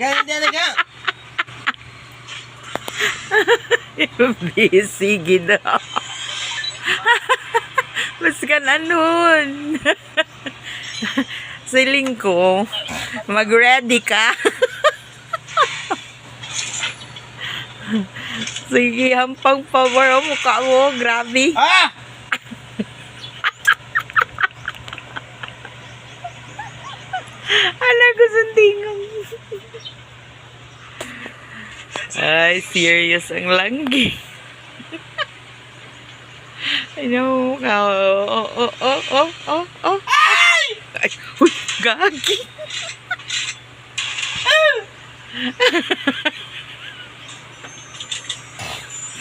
Ganyan na ka. Busy gid. Mas ka na nun. Siling ko, mag-ready ka. Sige, hampang power ang mukha mo. Grabe. Ah! Ala ko sundingan. Ay, serious ang langgi. Ano ka? Oh. Ay, uy, gagi.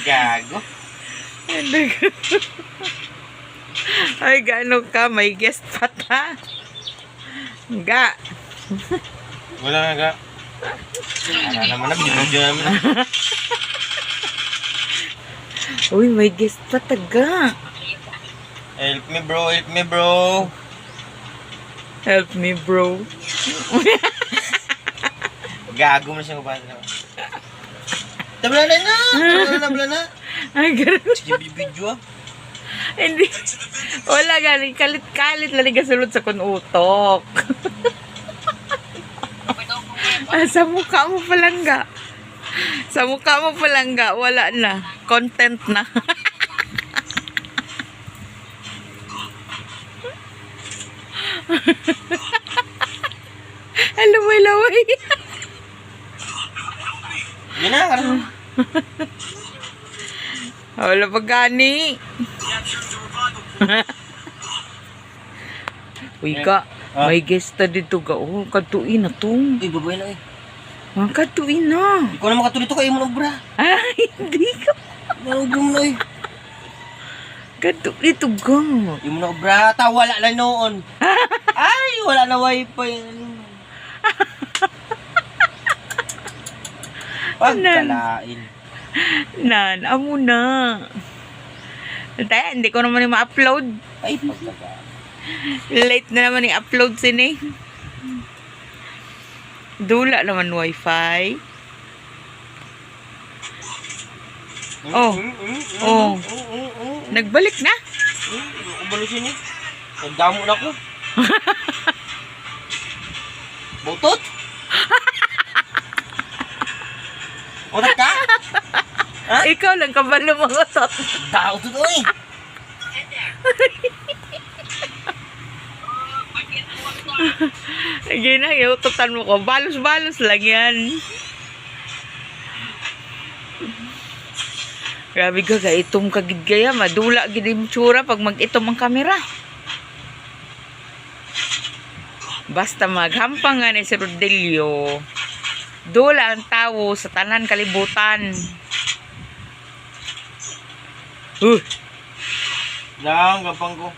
Gago. Ay, gaano ka? May guest pa ta. Ga. Wala nga ka. Wala naman na, binudyo naman na. Uy, may guest pa taga. Help me bro, help me bro. Help me, bro. Gago mo siya kapatid na. Tabla na. Ay, gano'n. Sige, video ah. Hindi. Wala galing. Kalit-kalit lang kasulod sa kunutok. Sa mukha mo palang ga. Sa mukha mo palang ga. Wala na. Content na. Laway-laway. Yun na, karang. Wala pa gani. Uy ka, may guest na dito ka. Oh, katuin na to. Uy, babae na eh. Katuin na. Ikaw na makatulito kayo mo na obra. Ay, hindi ka. Naugong na eh. Katuin ito ka. Yung mo na obra, wala na noon. Ay, wala na wifi. Pagkalain. Nan, amo na. Tayo, hindi ko naman yung ma-upload. Ay, pagkalain. Late na naman yung upload sini. Dula naman wifi. Oh. Nagbalik na. Ubalisin eh. Nagdamo na ko. Butot? Otak ka? Ha? Ikaw lang kabalo mga tot. Tao to to eh. Again na, iututan mo ko. Balos-balos lang yan. Grabe ka, itom kagid gaya. Madula gid yung tsura pag mag-itom ang kamera. Basta maghampang nga ni si Rodelio, dula ang tao sa tanan kalibutan. Lang, gapang ko.